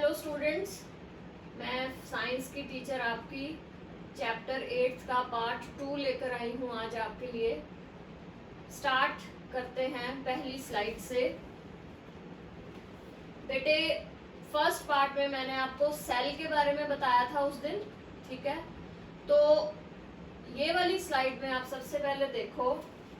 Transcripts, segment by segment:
Hello students, मैं science की teacher आपकी चैप्टर 8 का पार्ट 2 लेकर आई हूँ आज आपके लिए। स्टार्ट करते हैं पहली स्लाइड से। बेटे, फर्स्ट पार्ट में मैंने आपको सेल के बारे में बताया था उस दिन, ठीक है? तो ये वाली स्लाइड में आप सबसे पहले देखो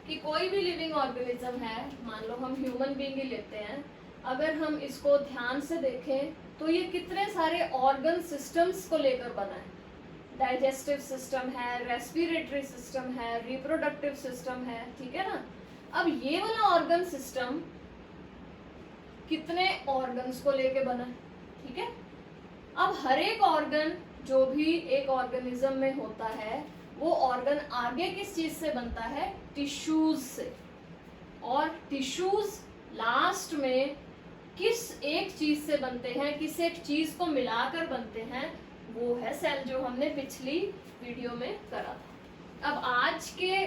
कि कोई भी लिविंग ऑर्गेनिज्म है, मान लो हम ह्यूमन बीइंग ही लेते हैं, अगर हम इसको ध्यान से देखें तो ये कितने सारे ऑर्गन सिस्टम्स को लेकर बना है। डाइजेस्टिव सिस्टम है, रेस्पिरेटरी सिस्टम है, रिप्रोडक्टिव सिस्टम है, ठीक है ना? अब ये वाला ऑर्गन सिस्टम कितने ऑर्गन्स को लेके बना है, ठीक है? अब हर एक ऑर्गन जो भी एक ऑर्गेनिज्म में होता है वो ऑर्गन आगे किस चीज से बनता है? टिश्यूज से। और टिश्यूज लास्ट में किस एक चीज से बनते हैं, किस एक चीज को मिलाकर बनते हैं? वो है सेल, जो हमने पिछली वीडियो में करा था। अब आज के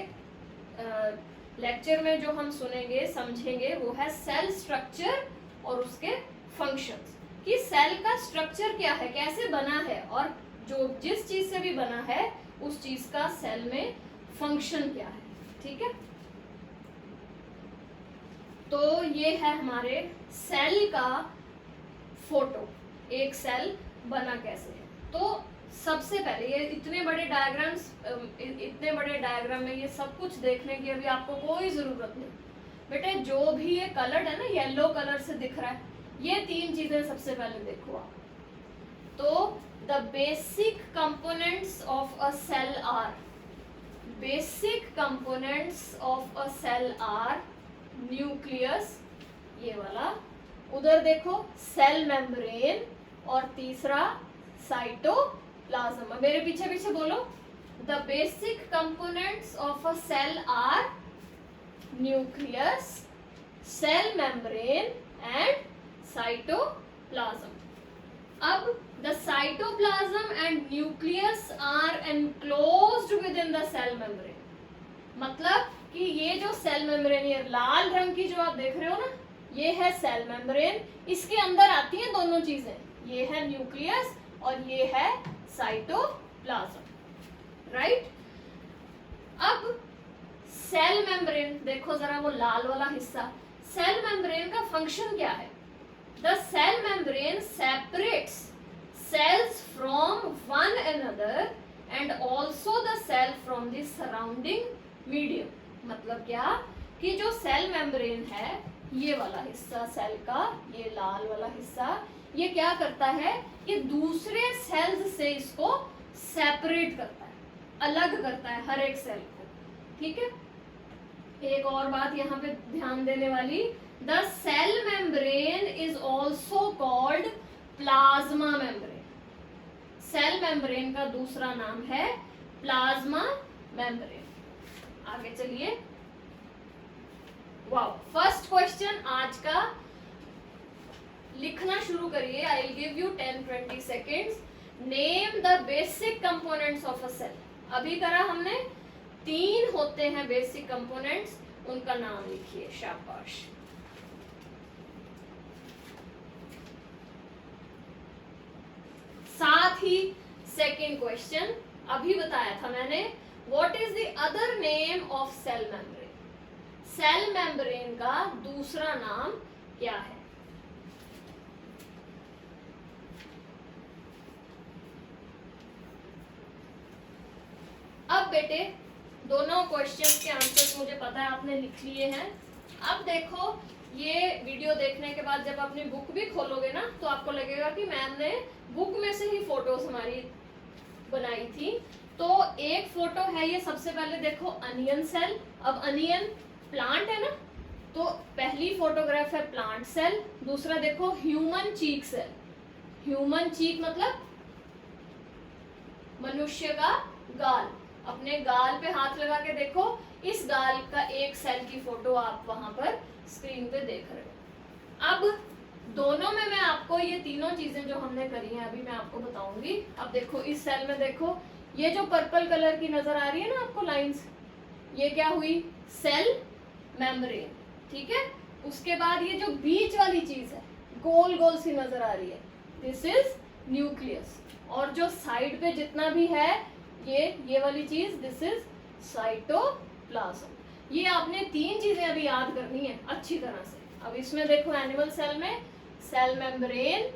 लेक्चर में जो हम सुनेंगे समझेंगे वो है सेल स्ट्रक्चर और उसके फंक्शंस, कि सेल का स्ट्रक्चर क्या है, कैसे बना है, और जो जिस चीज से भी बना है उस चीज का सेल में फंक्शन क्या है, ठीक है? तो ये है हमारे सेल का फोटो, एक सेल बना कैसे है। तो सबसे पहले ये इतने बड़े डायग्राम में ये सब कुछ देखने की अभी आपको कोई जरूरत नहीं। बेटे, जो भी ये कलर्ड है ना, येलो कलर से दिख रहा है, ये तीन चीजें सबसे पहले देखो आप। तो the basic components of a cell are, basic components of a cell are nucleus, ये वाला, उधर देखो सेल मेम्ब्रेन, और तीसरा साइटोप्लाज्म। मेरे पीछे पीछे बोलो, the basic components of a cell are nucleus, cell membrane and cytoplasm. अब the cytoplasm and nucleus are enclosed within the cell membrane, मतलब कि ये जो सेल मेम्ब्रेन, ये लाल रंग की जो आप देख रहे हो ना, ये है सेल मेम्ब्रेन। इसके अंदर आती हैं दोनों चीजें, ये है न्यूक्लियस और ये है साइटोप्लाज्म, राइट? अब सेल मेम्ब्रेन देखो जरा, वो लाल वाला हिस्सा, सेल मेम्ब्रेन का फंक्शन क्या है? The cell membrane separates cells from one another and also the cell from the surrounding medium। मतलब क्या कि जो सेल मेम्ब्रेन है, ये वाला हिस्सा सेल का, ये लाल वाला हिस्सा, ये क्या करता है? ये दूसरे सेल्स से इसको सेपरेट करता है, अलग करता है हर एक सेल को, ठीक है? एक और बात यहाँ पे ध्यान देने वाली, the cell membrane is also called plasma membrane. Cell membrane का दूसरा नाम है प्लाज्मा मेम्ब्रेन। आगे चलिए। वाओ, फर्स्ट क्वेश्चन आज का लिखना शुरू करिए। I will give you 10-20 seconds. Name the basic components of a cell. अभी करा हमने, 3 होते हैं बेसिक कंपोनेंट्स, उनका नाम लिखिए। शाबाश। साथ ही सेकेंड क्वेश्चन अभी बताया था मैंने, what is the other name of cell membrane? Cell membrane का दूसरा नाम क्या है? अब बेटे, दोनों क्वेश्चन के आंसर्स मुझे पता है आपने लिख लिए हैं। अब देखो, ये वीडियो देखने के बाद जब अपनी बुक भी खोलोगे ना, तो आपको लगेगा कि मैम ने बुक में से ही फोटोज हमारी बनाई थी। तो एक फोटो है ये, सबसे पहले देखो अनियन सेल। अब अनियन प्लांट है ना, तो पहली फोटोग्राफ है प्लांट सेल। दूसरा देखो human cheek cell. Human cheek मतलब मनुष्य का गाल। अपने गाल पे हाथ लगा के देखो, इस गाल का एक सेल की फोटो आप वहां पर स्क्रीन पे देख रहे हो। अब दोनों में मैं आपको ये तीनों चीजें जो हमने करी हैं अभी मैं आपको बताऊंगी। अब देखो, इस सेल में देखो, ये जो पर्पल कलर की नजर आ रही है ना आपको लाइंस, ये क्या हुई? सेल मेम्ब्रेन, ठीक है? उसके बाद ये जो बीच वाली चीज है, गोल गोल सी नजर आ रही है, दिस इज न्यूक्लियस, और जो साइड पे जितना भी है ये वाली चीज, दिस इज साइटोप्लाज्म। ये आपने 3 चीजें अभी याद करनी है अच्छी तरह से। अब इसमें देखो एनिमल सेल में सेल मेम्ब्रेन,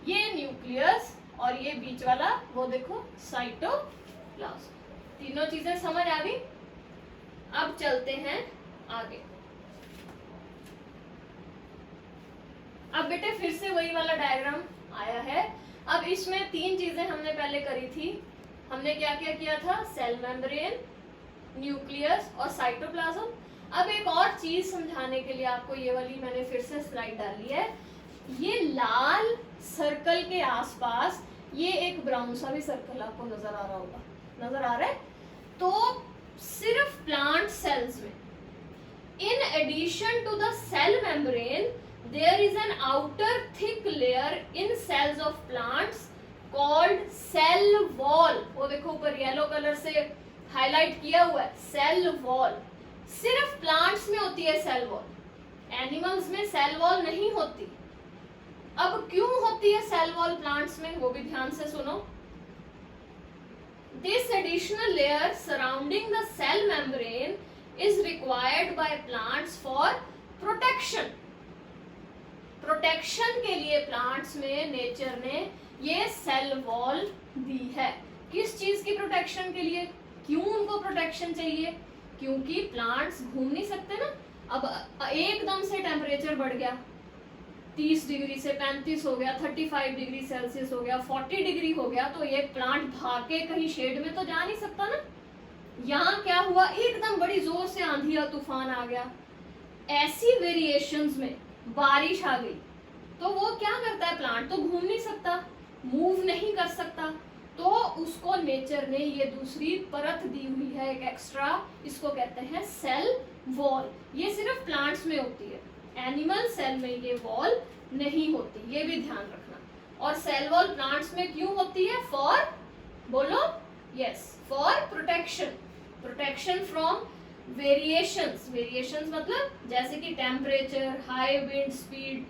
ये न्यूक्लियस, और ये बीच वाला वो देखो साइटोप्लाज्म। तीनों चीजें समझ आ गई। अब चलते हैं आगे। अब बेटे फिर से वही वाला डायग्राम आया है। अब इसमें 3 चीजें हमने पहले करी थी। हमने क्या क्या किया था? सेल मेम्ब्रेन, न्यूक्लियस और साइटोप्लाज्म। अब एक और चीज समझाने के लिए आपको ये वाली मैंने फिर से स्लाइड डाली है। ये लाल सर्कल के आसपास ये एक ब्राउन सा भी सर्कल आपको नजर आ रहा होगा, नजर आ रहा है? तो सिर्फ प्लांट सेल्स में, in addition to the cell membrane, there is an outer thick layer in cells of plants called cell wall। वो देखो ऊपर येलो कलर से हाईलाइट किया हुआ है, सेल वॉल। सिर्फ प्लांट्स में होती है सेल वॉल, एनिमल्स में सेल वॉल नहीं होती। अब क्यों होती है सेल वॉल प्लांट्स में, वो भी ध्यान से सुनो। This additional layer surrounding the cell membrane is required by plants for protection। Protection के लिए प्लांट्स में नेचर ने ये सेल वॉल दी है। किस चीज की प्रोटेक्शन के लिए? क्यों उनको प्रोटेक्शन चाहिए? क्योंकि प्लांट्स घूम नहीं सकते ना। अब एकदम से टेम्परेचर बढ़ गया, 30 डिग्री से 35 हो गया, 35 डिग्री सेल्सियस हो गया, 40 डिग्री हो गया, तो ये प्लांट भाग के कहीं शेड में तो जा नहीं सकता ना। यहाँ क्या हुआ? एकदम बड़ी जोर से आंधी या तूफान आ गया, ऐसी वेरिएशंस में बारिश आ गई, तो वो क्या करता है? प्लांट तो घूम नहीं सकता, मूव नहीं कर सकता, तो उसको नेचर ने ये दूसरी परत दी हुई है, एक एक्स्ट्रा, इसको कहते हैं सेल वॉल। ये सिर्फ प्लांट्स में होती है, एनिमल सेल में ये वॉल नहीं होती, ये भी ध्यान रखना। और सेल वॉल प्लांट्स में क्यों होती है? फॉर, बोलो, yes, for protection. Protection from variations. Variations मतलब जैसे कि temperature, high wind speed,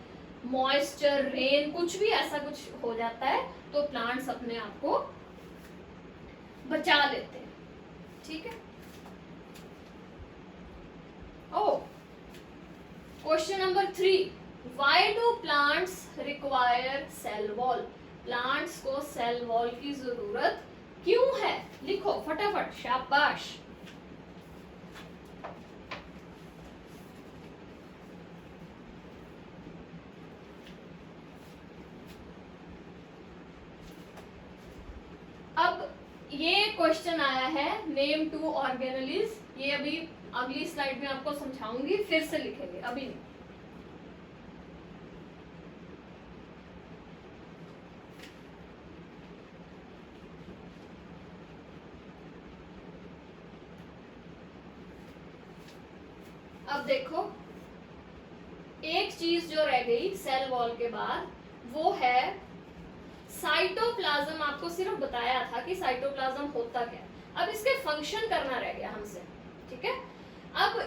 moisture, rain, कुछ भी ऐसा कुछ हो जाता है तो प्लांट्स अपने आप को बचा लेते हैं। ठीक है? Oh, question number 3, why do plants require cell wall? Plants को सेल वॉल की जरूरत क्यों है? लिखो फटाफट, शाबाश। अब ये क्वेश्चन आया है, नेम 2 ऑर्गेनेलिज। ये अभी अगली स्लाइड में आपको समझाऊंगी, फिर से लिखेंगे, अभी नहीं। अब देखो, एक चीज जो रह गई सेल वॉल के बाद, वो है साइटोप्लाज्म। आपको सिर्फ बताया था कि साइटोप्लाज्म होता क्या। अब इसके फंक्शन करना रह गया हमसे। ठीक है? अब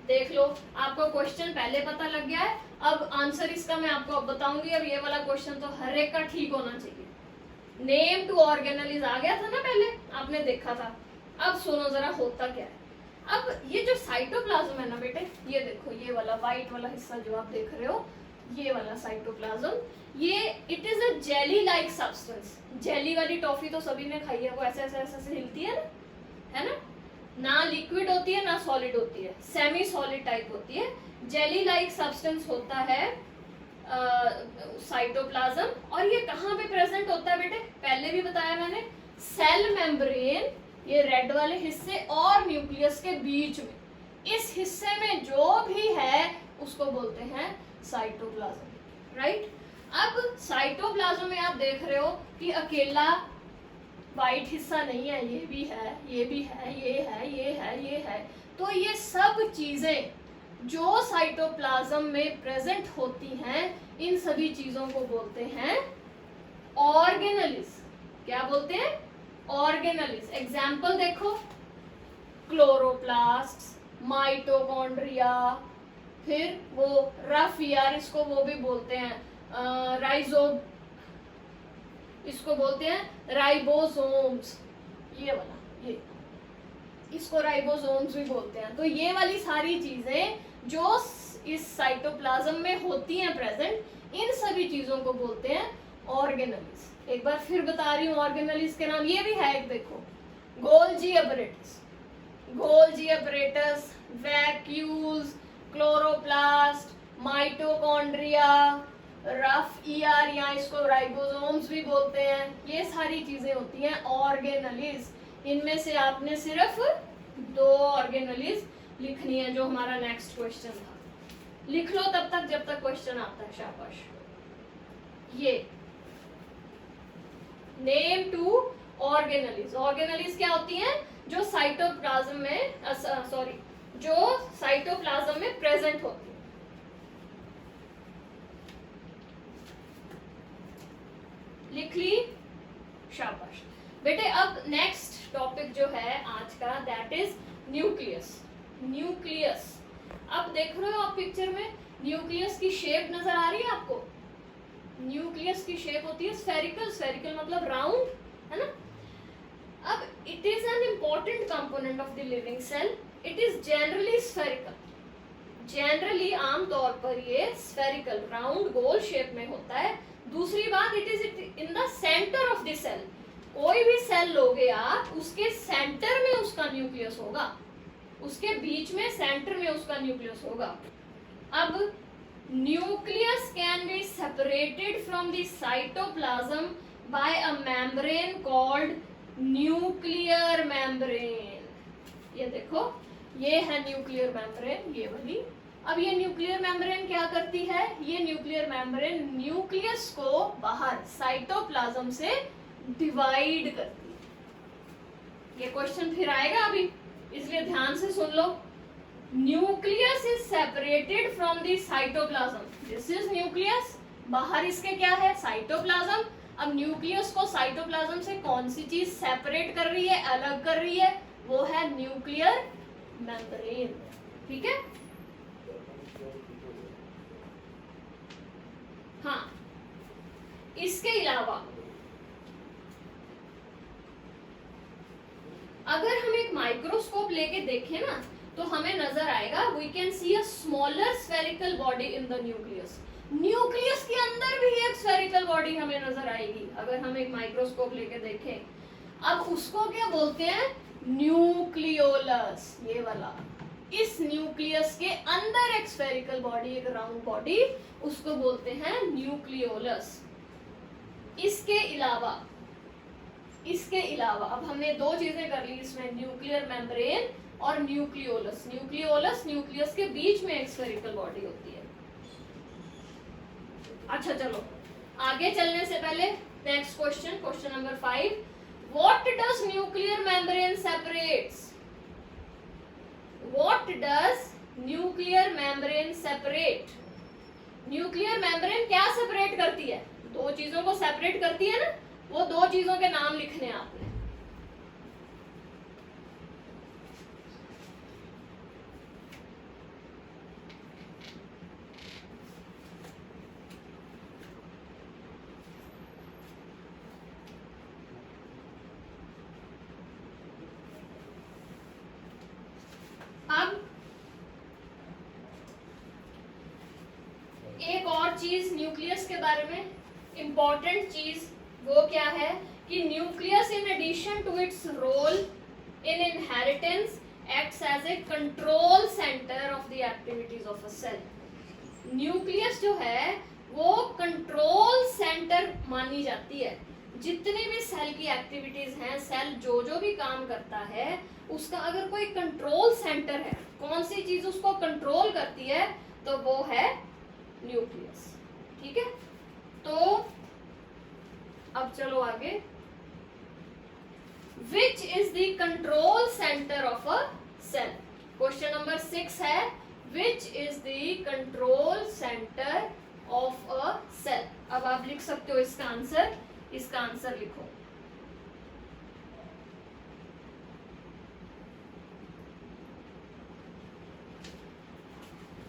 देख लो, आपको क्वेश्चन पहले पता लग गया है, अब आंसर इसका मैं आपको अब बताऊंगी। अब ये वाला क्वेश्चन तो हर एक का ठीक होना चाहिए। नेम 2 ऑर्गेनेलिज आ गया था ना पहले, आपने देखा था। अब सुनो जरा होता क्या है। अब ये जो साइटोप्लाज्म है ना बेटे, ये देखो, ये वाला व्हाइट वाला हिस्सा जो आप देख रहे हो, ये वाला साइटोप्लाज्म, ये it is a jelly like substance. Jelly वाली टॉफी तो सभी ने खाई है, वो ऐसे ऐसे ऐसे हिलती है ना, है ना? ना लिक्विड होती है ना सॉलिड होती है, सेमी सॉलिड टाइप होती है। जेली लाइक सब्सटेंस होता है साइटोप्लाज्म। और ये कहाँ पे प्रेजेंट होता है बेटे? पहले भी बताया मैंने, सेल मेम्ब्रेन, ये रेड वाले हिस्से और न्यूक्लियस के बीच में, इस हिस्से में जो भी है उसको बोलते हैं साइटोप्लाज्म। राइट? अब साइटोप्लाज्म में आप देख रहे हो कि अकेला व्हाइट हिस्सा नहीं है, ये भी है, ये भी है, ये है, ये है, ये है। तो ये सब चीजें जो साइटोप्लाज्म में प्रेजेंट होती हैं, इन सभी चीजों को बोलते हैं ऑर्गेनेलिज। क्या बोलते हैं? ऑर्गेनेलिज। एग्जाम्पल देखो, क्लोरोप्लास्ट, माइटोकॉन्ड्रिया, फिर वो रफ ईयर, इसको वो भी बोलते हैं राइजो, इसको बोलते हैं राइबोसोम्स, ये वाला, ये इसको राइबोसोम्स भी बोलते हैं। तो ये वाली सारी चीजें जो इस साइटोप्लाज्म में होती हैं प्रेजेंट, इन सभी चीजों को बोलते हैं ऑर्गेनेल्स। एक बार फिर बता रही हूँ ऑर्गेनेल्स के नाम, ये भी है एक, देखो, Golgi apparatus, Golgi apparatus, vacuoles, chloroplast, mitochondria, rough ER या इसको राइबोसोम्स भी बोलते हैं। ये सारी चीजें होती हैं ऑर्गेनेल्स। इनमें से आपने सिर्फ 2 ऑर्गेनेल्स लिखनी है, जो हमारा नेक्स्ट क्वेश्चन था। लिख लो तब तक जब तक क्वेश्चन आता है, शाबाश। ये नेम 2 ऑर्गेनेल्स। ऑर्गेनेल्स क्या होती हैं? जो साइटोप्लाज्म में जो साइटोप्लाज्म में प्रेजेंट होती है। लिख ली, शाबाश बेटे। अब नेक्स्ट टॉपिक जो है आज का, दैट इज न्यूक्लियस। न्यूक्लियस, अब देख रहे हो आप पिक्चर में, न्यूक्लियस की शेप नजर आ रही है आपको? न्यूक्लियस की शेप होती है स्फेरिकल, स्फेरिकल मतलब राउंड, है ना? अब it is an important component of the living cell. It is generally spherical, generally आमतौर पर ये स्फेरिकल राउंड गोल शेप में होता है। दूसरी बात, it is in the centre of the cell. कोई भी सेल लोगे आप, उसके सेंटर में उसका न्यूक्लियस होगा, उसके बीच में सेंटर में उसका न्यूक्लियस होगा। अब nucleus can be separated from the cytoplasm by a membrane called nuclear membrane. ये देखो, ये है न्यूक्लियर मेम्ब्रेन, ये वाली। अब ये न्यूक्लियर मेम्ब्रेन क्या करती है? ये न्यूक्लियर मेम्ब्रेन न्यूक्लियस को बाहर साइटोप्लाज्म से डिवाइड करती है। ये क्वेश्चन फिर आएगा अभी, इसलिए ध्यान से सुन लो। Nucleus is separated from the cytoplasm. This is nucleus, बाहर इसके क्या है? साइटोप्लाज्म। अब न्यूक्लियस को साइटोप्लाज्म से कौन सी चीज सेपरेट कर रही है, अलग कर रही है? वो है न्यूक्लियर मेम्ब्रेन। ठीक है? हाँ, इसके अलावा अगर हम एक माइक्रोस्कोप लेके देखें ना, तो हमें नजर आएगा, we can see a smaller spherical body in the nucleus. Nucleus के अंदर भी एक स्फेरिकल बॉडी हमें नजर आएगी अगर हम एक माइक्रोस्कोप लेके देखें। अब उसको क्या बोलते हैं? न्यूक्लियोलस, ये वाला। इस न्यूक्लियस के अंदर एक स्फेरिकल बॉडी, एक राउंड बॉडी, उसको बोलते हैं न्यूक्लियोलस। इसके अलावा अब हमने 2 चीजें कर ली इसमें, न्यूक्लियर मेम्ब्रेन और न्यूक्लियोलस। न्यूक्लियोलस, न्यूक्लियस के बीच में एक स्फेरिकल बॉडी होती है। अच्छा चलो, आगे चलने से पहले next question, question number 5। What does nuclear membrane separates? What does nuclear membrane separate? Nuclear membrane क्या सेपरेट करती है? 2 चीजों को सेपरेट करती है ना, वो 2 चीजों के नाम लिखने हैं आपने। अब एक और चीज न्यूक्लियस के बारे में इंपॉर्टेंट चीज, वो क्या है कि nucleus in addition to its role in inheritance acts as a control centre of the activities of a cell. Nucleus जो है वो कंट्रोल सेंटर मानी जाती है। जितनी भी सेल की एक्टिविटीज हैं, सेल जो जो भी काम करता है, उसका अगर कोई कंट्रोल सेंटर है, कौन सी चीज उसको कंट्रोल करती है, तो वो है न्यूक्लियस। ठीक है? तो अब चलो आगे। Which is the control centre of a cell? Question number 6 है, which is the control centre of a cell? अब आप लिख सकते हो इसका आंसर, इसका आंसर लिखो।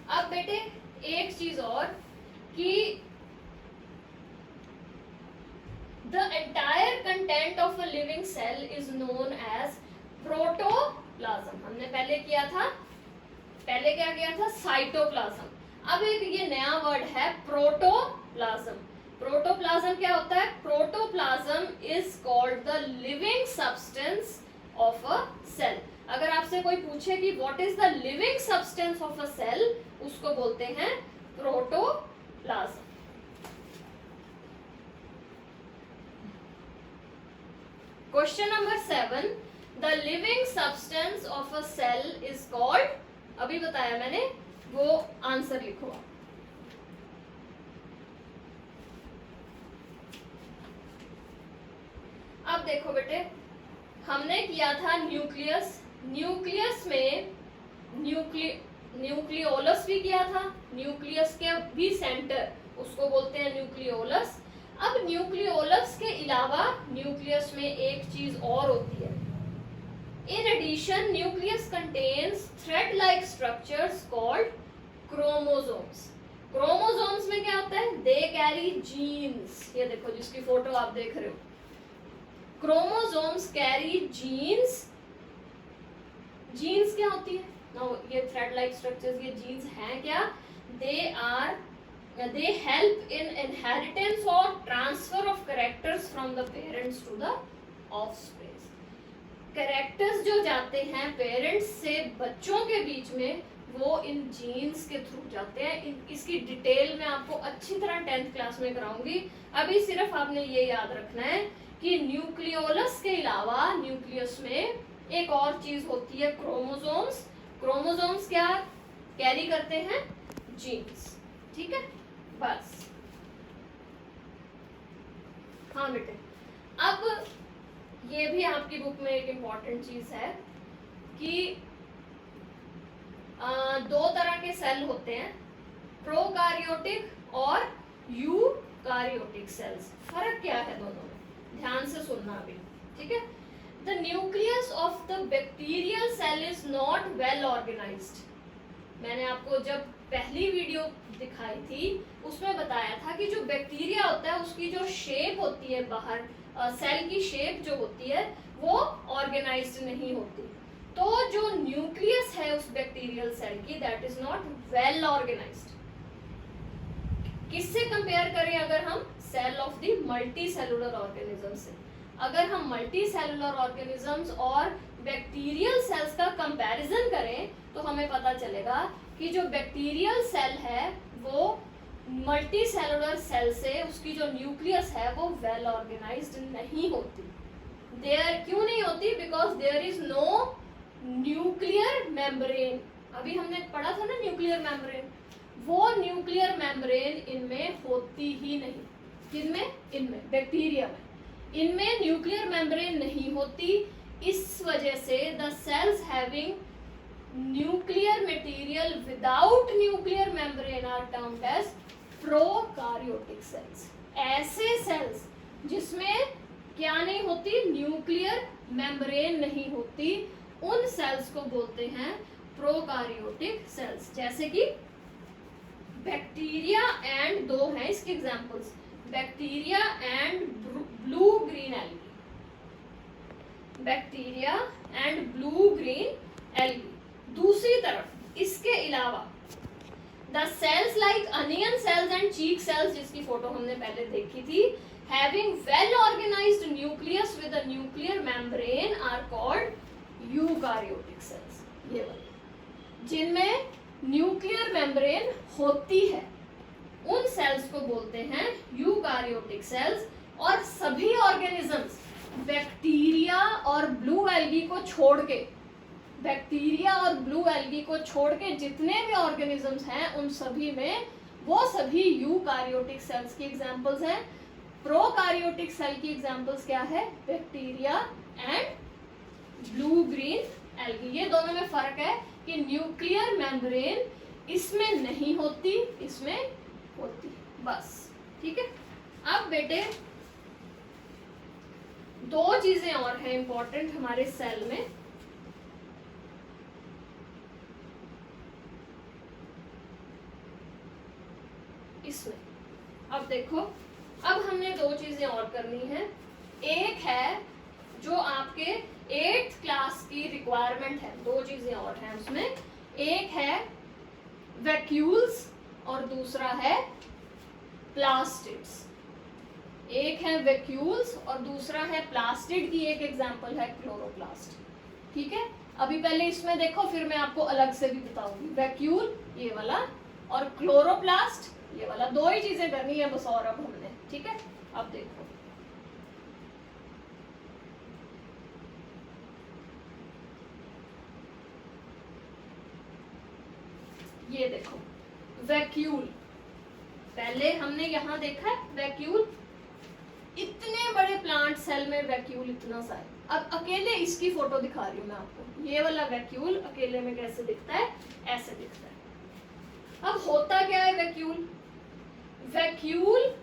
अब बेटे एक चीज और कि the content of a living cell is known as protoplasm. हमने पहले क्या किया था साइटोप्लाज्म। अब एक ये नया वर्ड है प्रोटोप्लाज्म। प्रोटोप्लाज्म क्या होता है? Protoplasm is called the living substance of a cell. अगर आपसे कोई पूछे कि what is the living substance of a cell, उसको बोलते हैं protoplasm. Question number 7, the living substance of a cell is called, अभी बताया मैंने, वो आंसर लिखो। अब देखो बेटे, हमने किया था न्यूक्लियस। न्यूक्लियस में न्यूक्लियोलस भी किया था। न्यूक्लियस के भी सेंटर, उसको बोलते हैं न्यूक्लियोलस। अब न्यूक्लियोलस के अलावा न्यूक्लियस में एक चीज और होती है। In addition nucleus contains thread like structures called chromosomes. Chromosomes में क्या होता है? They carry genes. ये देखो जिसकी फोटो आप देख रहे हो, क्रोमोसोम्स कैरी जीन्स। जीन्स क्या होती है? ये थ्रेड लाइक स्ट्रक्चर्स, ये जीन्स हैं क्या? they help in inheritance or transfer of characters from the parents to the offspring। Characters जो जाते हैं पेरेंट्स से बच्चों के बीच में, वो इन जीन्स के थ्रू जाते हैं। इसकी डिटेल में आपको अच्छी तरह 10th क्लास में कराऊंगी। अभी सिर्फ आपने ये याद रखना है कि न्यूक्लियोलस के अलावा न्यूक्लियस में एक और चीज होती है, क्रोमोसोम्स। क्रोमोसोम्स क्या कैरी करते हैं? जीन्स। ठीक है, बस। हाँ बेटे, अब ये भी आपकी बुक में एक इम्पॉर्टेंट चीज है कि दो तरह के सेल होते हैं, प्रोकारियोटिक और यूकारियोटिक सेल्स। फर्क क्या है दोनों में? ध्यान से सुनना अभी, ठीक है। The nucleus of the bacterial cell is not well organised. मैंने आपको जब पहली वीडियो दिखाई थी उसमें बताया था कि जो बैक्टीरिया होता है उसकी जो शेप होती है बाहर, सेल की शेप जो होती है वो ऑर्गेनाइज्ड नहीं होती। तो जो न्यूक्लियस है उस बैक्टीरियल सेल की, that is not well organised. किससे कंपेयर करें? अगर हम cell of the multicellular organism से, अगर हम मल्टी सेलुलर ऑर्गेनिजम्स और बैक्टीरियल सेल्स का कंपैरिजन करें तो हमें पता चलेगा कि जो बैक्टीरियल सेल है वो मल्टी सेलुलर सेल से, उसकी जो न्यूक्लियस है वो वेल ऑर्गेनाइज्ड नहीं होती। देयर क्यों नहीं होती? Because there is no nuclear membrane. अभी हमने पढ़ा था ना न्यूक्लियर मेम्ब्रेन, वो न्यूक्लियर मेम्ब्रेन इनमें होती ही नहीं। किनमें? इनमें, बैक्टीरिया में। इनमें न्यूक्लियर मेम्ब्रेन नहीं होती। इस वजह से the cells having nuclear material without nuclear membrane are termed as prokaryotic cells. ऐसे सेल्स जिसमें क्या नहीं होती? न्यूक्लियर मेम्ब्रेन नहीं होती, उन सेल्स को बोलते हैं प्रोकारियोटिक सेल्स। जैसे कि बैक्टीरिया एंड, दो हैं इसके examples, bacteria and blue green algae. Bacteria and blue green algae. दूसरी तरफ इसके अलावा the cells like onion cells and cheek cells, जिसकी फोटो हमने पहले देखी थी, having well organised nucleus with a nuclear membrane are called eukaryotic cells. ये वाले जिनमें न्यूक्लियर मेम्ब्रेन होती है उन सेल्स को बोलते हैं यूकारियोटिक सेल्स। और सभी ऑर्गेनिजम्स बैक्टीरिया और ब्लू एल्गी को छोड़ के, बैक्टीरिया और ब्लू एल्गी को छोड़ के जितने भी ऑर्गेनिजम्स हैं उन सभी में वो सभी यूकारियोटिक सेल्स की एग्जांपल्स हैं। प्रोकारियोटिक सेल की एग्जांपल्स क्या है? Bacteria and blue green algae. ये दोनों में फर्क है कि न्यूक्लियर मेम्ब्रेन इसमें नहीं होती, इसमें होती, बस। ठीक है। अब बेटे दो चीजें और हैं इंपॉर्टेंट हमारे सेल में। इसमें अब देखो, अब हमने दो चीजें और करनी है। एक है जो आपके 8th क्लास की रिक्वायरमेंट है, दो चीजें और हैं उसमें, एक है वैक्यूल्स और दूसरा है प्लास्टिड्स। एक है वैक्यूल्स और दूसरा है प्लास्टिड की एक एग्जांपल है क्लोरोप्लास्ट। ठीक है, अभी पहले इसमें देखो, फिर मैं आपको अलग से भी बताऊंगी। वैक्यूल ये वाला और क्लोरोप्लास्ट ये वाला, दो ही चीजें करनी है बस और अब हमने। ठीक है, अब देखो ये देखो वैक्यूल, पहले हमने यहां देखा है वैक्यूल, इतने बड़े प्लांट सेल में वैक्यूल इतना सा है। अब अकेले इसकी फोटो दिखा रही हूं मैं आपको, ये वाला वैक्यूल अकेले में कैसे दिखता है, ऐसे दिखता है। अब होता क्या है vacuole? Vacuole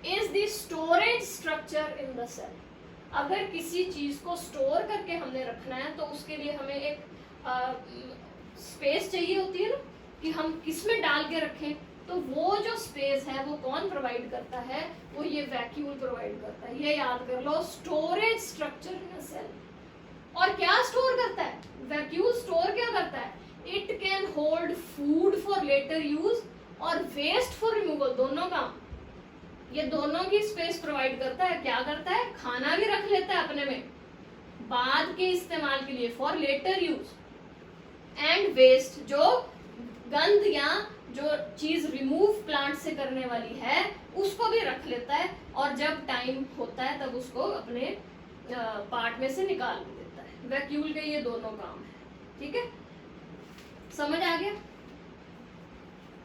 is the storage structure in the cell. अगर किसी चीज को स्टोर करके हमने रखना है तो उसके लिए हमें एक स्पेस चाहिए होती है ना, कि हम किस में डाल के रखें। तो वो जो स्पेस है वो कौन प्रोवाइड करता है? वो ये वैक्यूल प्रोवाइड करता है। ये याद कर लो, storage structure in a cell. और क्या स्टोर करता है वैक्यूल? स्टोर क्या करता है? It can hold food for later use और वेस्ट फॉर रिमूवल, दोनों काम, ये दोनों की स्पेस प्रोवाइड करता है। क्या करता है? खाना भी रख लेता है अपने में बाद के इस्तेमाल के लिए, for later use, and waste, जो गंद या जो चीज रिमूव प्लांट से करने वाली है उसको भी रख लेता है, और जब टाइम होता है तब उसको अपने पार्ट में से निकाल भी देता है। वैक्यूल के ये दोनों काम है। ठीक है, समझ आ गया?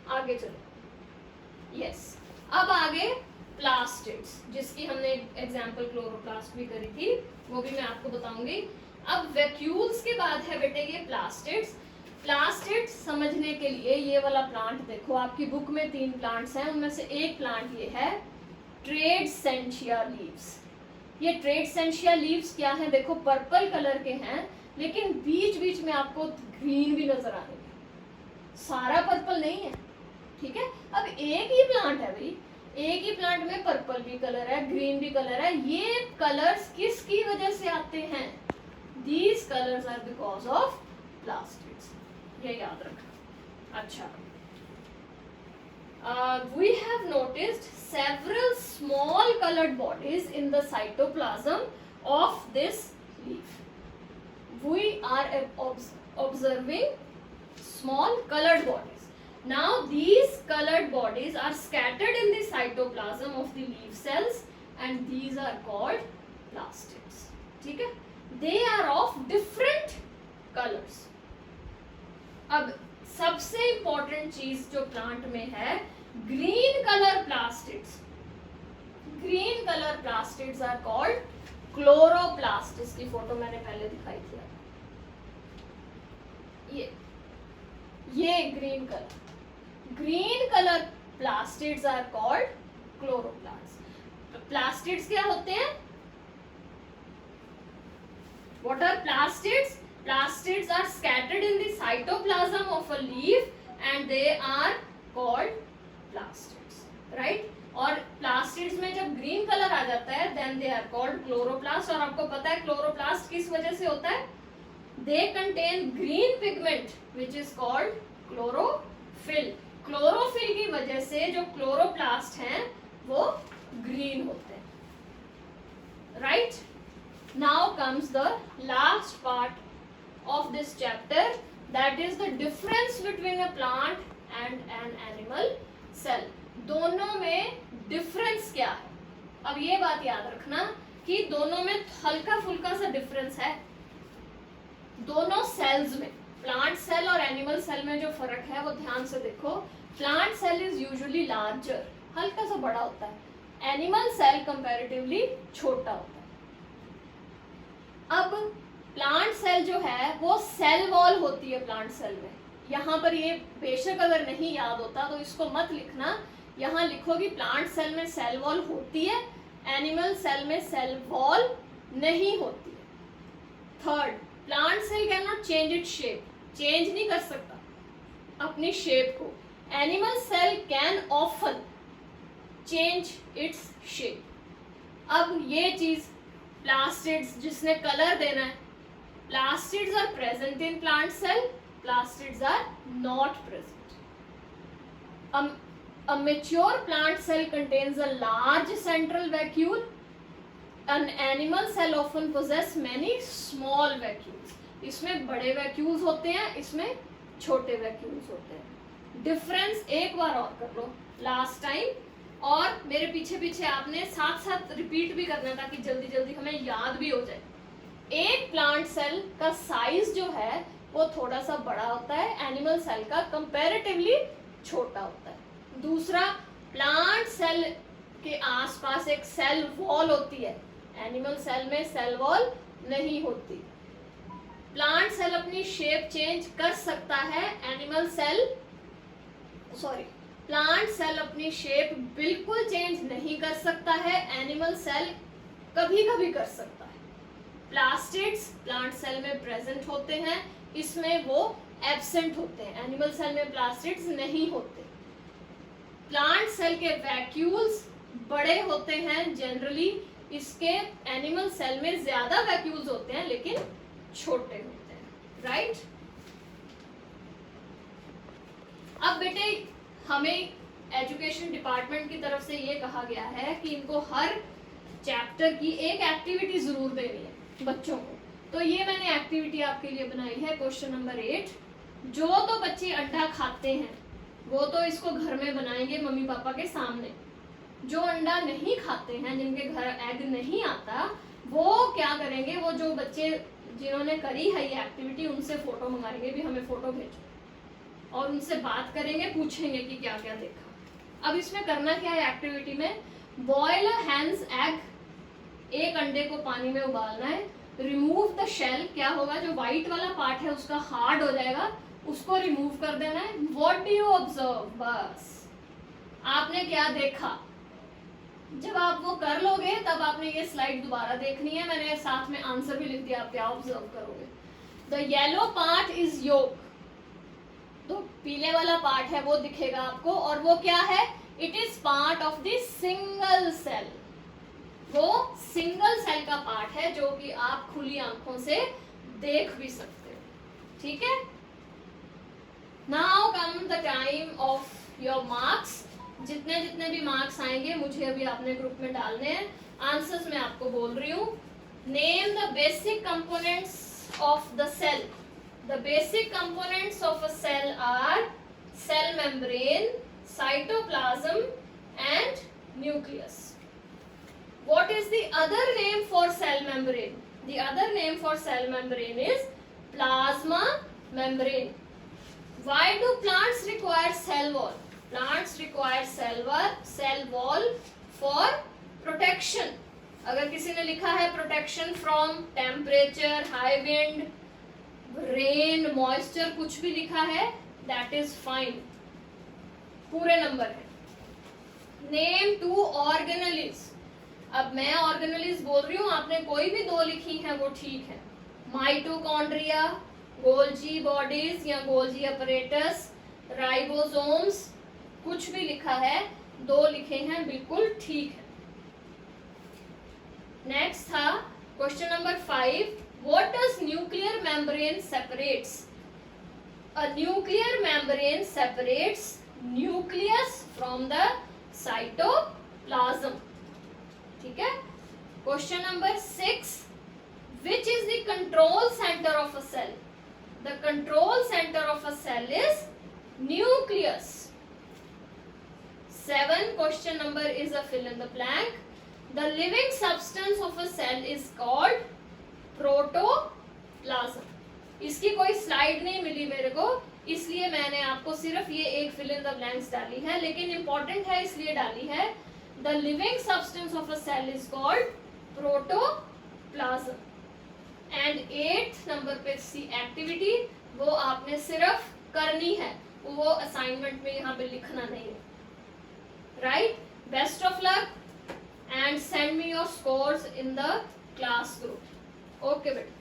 आगे चलो। यस, अब आगे प्लास्टिड्स, जिसकी हमने एग्जांपल क्लोरोप्लास्ट भी करी थी, वो भी मैं आपको बताऊंगी। अब वैक्यूल्स के बाद है बेटे ये प्लास्टिड्स। प्लास्टिड्स समझने के लिए ये वाला प्लांट देखो, आपकी बुक में 3 प्लांट्स हैं, उनमें से एक प्लांट ये है ट्रेड्सेंशिया लीव्स। ये ट्रेड्सेंशिया लीव्स क्या है? देखो पर्पल कलर के हैं, लेकिन बीच बीच में आपको ग्रीन भी नजर आएंगे, सारा पर्पल नहीं है। ठीक है, अब एक ही प्लांट है भाई, एक ही प्लांट में पर्पल भी कलर है, ग्रीन भी कलर है। ये कलर्स किसकी वजह से आते हैं? These colours are because of plastids, ये याद रखना। अच्छा, we have noticed several small colored bodies in the cytoplasm of this leaf. We are observing small colored bodies. Now these colored bodies are scattered in the cytoplasm of the leaf cells and these are called plastids. ठीक है, they are of different colors. अब सबसे important चीज जो plant में है, green colour plastids. Green colour plastids are called chloroplast. इसकी photo मैंने पहले दिखाई थी। ये green colour plastids are called chloroplast. Plastids क्या होते हैं? What are plastids? Plastids are scattered in the cytoplasm of a leaf and they are called plastids, right? और plastids में जब green color आ जाता है then they are called chloroplast। और आपको पता है chloroplast किस वजह से होता है? They contain green pigment which is called chlorophyll। chlorophyll की वजह से जो chloroplast हैं वो green होते हैं, right? Now comes the last part of this chapter, that is the difference between a plant and an animal cell। दोनों में डिफरेंस क्या है? अब ये बात याद रखना कि दोनों में हल्का फुल्का सा डिफरेंस है। दोनों सेल्स में, प्लांट सेल और एनिमल सेल में जो फर्क है वो ध्यान से देखो। Plant cell is usually larger, हल्का सा बड़ा होता है। एनिमल सेल कंपैरेटिवली छोटा होता है। अब प्लांट सेल जो है वो सेल वॉल होती है प्लांट सेल में। यहाँ पर ये बेशक अगर नहीं याद होता तो इसको मत लिखना, यहाँ लिखोगी प्लांट सेल में सेल वॉल होती है, एनिमल सेल में सेल वॉल नहीं होती है। Third, plant cell can not change it shape, change नहीं कर सकता अपनी शेप को। Animal cell can often change its shape. अब ये चीज प्लास्टिड्स जिसने कलर देना है, plastids are present in plant cell, plastids are not present. A mature plant cell contains a large central vacuole. An animal cell often possess many small vacuoles. इसमें बड़े vacuoles होते हैं, इसमें छोटे vacuoles होते हैं. डिफरेंस एक बार और कर लो लास्ट टाइम, और मेरे पीछे पीछे आपने साथ साथ रिपीट भी करना ताकि जल्दी जल्दी हमें याद भी हो जाए. एक प्लांट सेल का साइज जो है वो थोड़ा सा बड़ा होता है, एनिमल सेल का कंपैरेटिवली छोटा होता है. दूसरा, प्लांट सेल के आसपास एक सेल वॉल होती है, एनिमल सेल में सेल वॉल नहीं होती. प्लांट सेल अपनी शेप चेंज कर सकता है, एनिमल सेल प्लांट सेल अपनी शेप बिल्कुल चेंज नहीं कर सकता है, एनिमल सेल कभी कभी कर सकता है. प्लास्टिड्स प्लांट सेल में प्रेजेंट होते हैं, इसमें वो एब्सेंट होते हैं. एनिमल सेल में प्लास्टिड्स नहीं होते. प्लांट सेल के वैक्यूल्स बड़े होते हैं जनरली, इसके एनिमल सेल में ज्यादा वैक्यूल्स होते हैं लेकिन छोटे होते हैं. राइट? अब बेटे हमें एजुकेशन डिपार्टमेंट की तरफ से ये कहा गया है कि इनको हर चैप्टर की एक एक्टिविटी जरूर देनी है बच्चों को. तो ये मैंने एक्टिविटी आपके लिए बनाई है. क्वेश्चन नंबर 8, जो तो बच्चे अंडा खाते हैं वो तो इसको घर में बनाएंगे मम्मी पापा के सामने. जो अंडा नहीं खाते हैं, जिनके घर एग नहीं आता, वो क्या करेंगे, वो जो बच्चे जिन्होंने करी है ये एक्टिविटी उनसे फोटो मंगाएंगे भी हमें फोटो भेजो, और उनसे बात करेंगे, पूछेंगे कि क्या क्या देखा. अब इसमें करना क्या है एक्टिविटी में, बॉयल अ हैंस एग, एक अंडे को पानी में उबालना है. रिमूव द शेल, क्या होगा, जो व्हाइट वाला पार्ट है उसका हार्ड हो जाएगा, उसको रिमूव कर देना है. व्हाट डू यू ऑब्जर्व, बस आपने क्या देखा. जब आप वो कर लोगे तब आपने ये स्लाइड दोबारा देखनी है. मैंने साथ में आंसर भी लिख दिया, आप क्या ऑब्जर्व करोगे. द येलो पार्ट इज योक, तो पीले वाला पार्ट है वो दिखेगा आपको, और वो क्या है, it is part of the single cell. वो सिंगल सेल का पार्ट है जो कि आप खुली आंखों से देख भी सकते हो. ठीक है? Now come the time of your marks. जितने जितने भी मार्क्स आएंगे मुझे अभी आपने ग्रुप में डालने हैं. आंसर्स मैं आपको बोल रही हूँ. Name the basic components of the cell. The basic components of a cell are cell membrane, cytoplasm and nucleus. What is the other name for cell membrane? The other name for cell membrane is plasma membrane. Why do plants require cell wall? Plants require cell wall for protection. अगर किसी ने लिखा है protection from temperature, high wind, rain, moisture, कुछ भी लिखा है, that is fine, पूरे नंबर है. Name 2 organelles. अब मैं ऑर्गेनेलिस बोल रही हूँ, आपने कोई भी 2 लिखी है वो ठीक है. माइटोकॉन्ड्रिया, गोल्जी बॉडीज या गोल्जी अपरेटस, राइबोसोम्स, कुछ भी लिखा है, 2 लिखे हैं, बिल्कुल ठीक है. नेक्स्ट था question number 5. What does nuclear membrane separates? A nuclear membrane separates nucleus from the cytoplasm. ठीक है? Question number 6. Which is the control center of a cell? The control center of a cell is nucleus. 7. Question number is a fill in the blank. The living substance of a cell is called protoplasm. इसकी कोई slide नहीं मिली मेरे को, इसलिए मैंने आपको सिर्फ ये एक फिल इन द ब्लैंक्स डाली है, लेकिन इंपॉर्टेंट है इसलिए डाली है. The living substance of a cell is called protoplasm. And 8th number पे सी एक्टिविटी, वो आपने सिर्फ करनी है, वो असाइनमेंट में यहाँ पे लिखना नहीं है. Right? Best of luck and send me your scores in the class group. Okay बेटा.